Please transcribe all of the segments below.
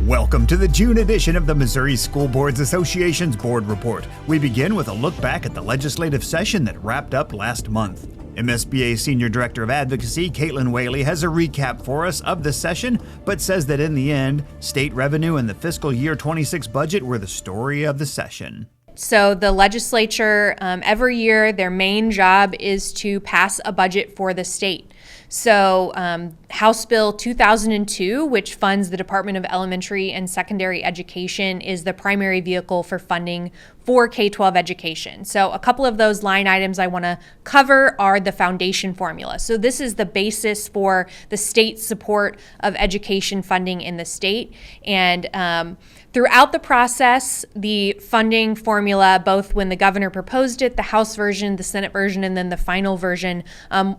Welcome to the June edition of the Missouri School Boards Association's Board Report. We begin with a look back at the legislative session that wrapped up last month. MSBA Senior Director of Advocacy, Caitlin Whaley, has a recap for us of the session, but says that in the end, state revenue and the fiscal year 26 budget were the story of the session. So the legislature, every year, their main job is to pass a budget for the state. So House Bill 2002, which funds the Department of Elementary and Secondary Education, is the primary vehicle for funding for K-12 education. So a couple of those line items I want to cover are the foundation formula. So this is the basis for the state's support of education funding in the state. And throughout the process, the funding formula, both when the governor proposed it, the House version, the Senate version, and then the final version,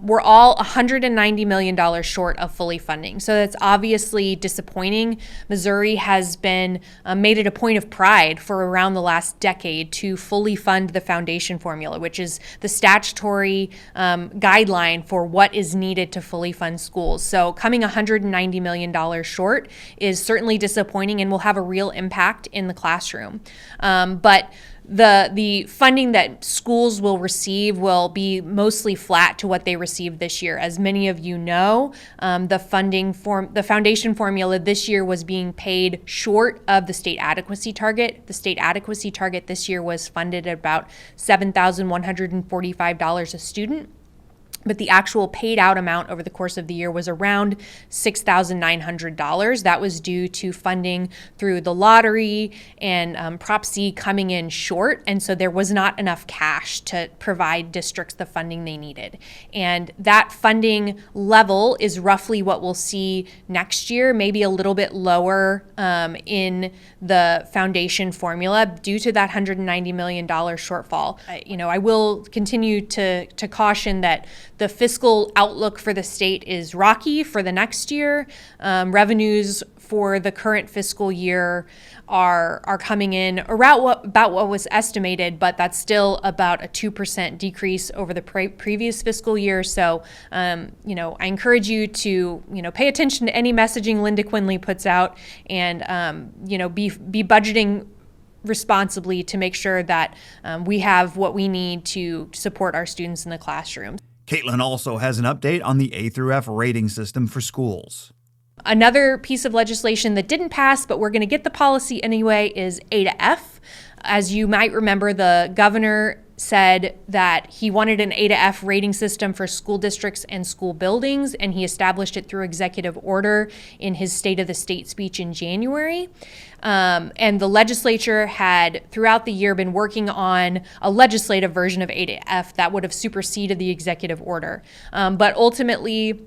were all $190 million short of fully funding. So that's obviously disappointing. Missouri has been made it a point of pride for around the last decade to fully fund the foundation formula, which is the statutory guideline for what is needed to fully fund schools. So coming $190 million short is certainly disappointing and will have a real impact in the classroom. But the funding that schools will receive will be mostly flat to what they received this year. As many of you know, the foundation formula this year was being paid short of the state adequacy target. The state adequacy target this year was funded at about $7,145 a student. But the actual paid out amount over the course of the year was around $6,900. That was due to funding through the lottery and Prop C coming in short. And so there was not enough cash to provide districts the funding they needed. And that funding level is roughly what we'll see next year, maybe a little bit lower in the foundation formula due to that $190 million shortfall. I will continue to caution that the fiscal outlook for the state is rocky for the next year. Revenues for the current fiscal year are coming in around about what was estimated, but that's still about a 2% decrease over the previous fiscal year. So, I encourage you to, pay attention to any messaging Linda Quinley puts out and, be budgeting responsibly to make sure that we have what we need to support our students in the classroom. Caitlin also has an update on the A through F rating system for schools. Another piece of legislation that didn't pass, but we're going to get the policy anyway, is A to F. As you might remember, the governor said that he wanted an A to F rating system for school districts and school buildings, and he established it through executive order in his State of the State speech in January. And the legislature had, throughout the year, been working on a legislative version of A to F that would have superseded the executive order. But ultimately,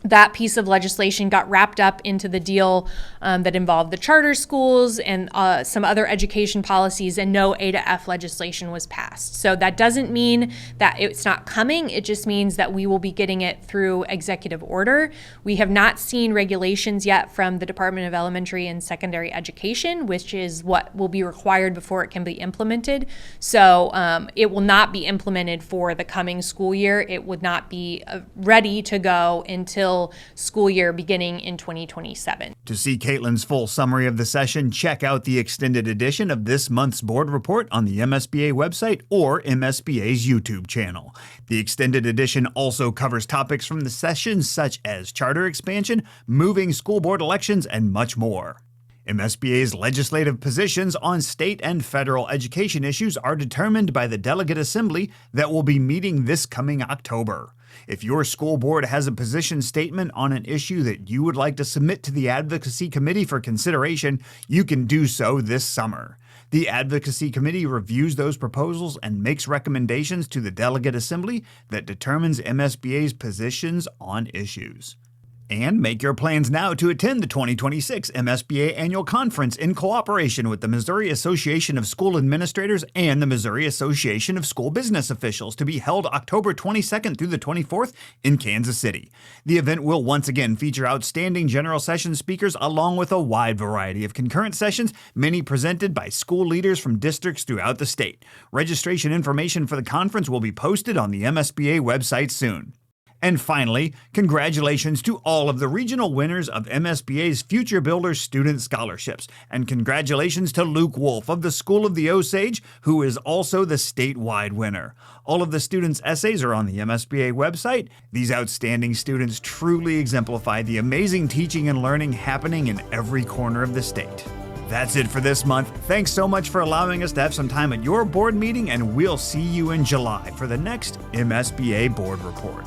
that piece of legislation got wrapped up into the deal that involved the charter schools and some other education policies, and no A to F legislation was passed. So that doesn't mean that it's not coming. It just means that we will be getting it through executive order. We have not seen regulations yet from the Department of Elementary and Secondary Education, which is what will be required before it can be implemented. So it will not be implemented for the coming school year. It would not be ready to go until school year beginning in 2027. To see Caitlin's full summary of the session, check out the extended edition of this month's board report on the MSBA website or MSBA's YouTube channel. The extended edition also covers topics from the session such as charter expansion, moving school board elections, and much more. MSBA's legislative positions on state and federal education issues are determined by the Delegate Assembly that will be meeting this coming October. If your school board has a position statement on an issue that you would like to submit to the Advocacy Committee for consideration, you can do so this summer. The Advocacy Committee reviews those proposals and makes recommendations to the Delegate Assembly that determines MSBA's positions on issues. And make your plans now to attend the 2026 MSBA Annual Conference in cooperation with the Missouri Association of School Administrators and the Missouri Association of School Business Officials, to be held October 22nd through the 24th in Kansas City. The event will once again feature outstanding general session speakers along with a wide variety of concurrent sessions, many presented by school leaders from districts throughout the state. Registration information for the conference will be posted on the MSBA website soon. And finally, congratulations to all of the regional winners of MSBA's Future Builders Student Scholarships. And congratulations to Luke Wolf of the School of the Osage, who is also the statewide winner. All of the students' essays are on the MSBA website. These outstanding students truly exemplify the amazing teaching and learning happening in every corner of the state. That's it for this month. Thanks so much for allowing us to have some time at your board meeting, and we'll see you in July for the next MSBA Board Report.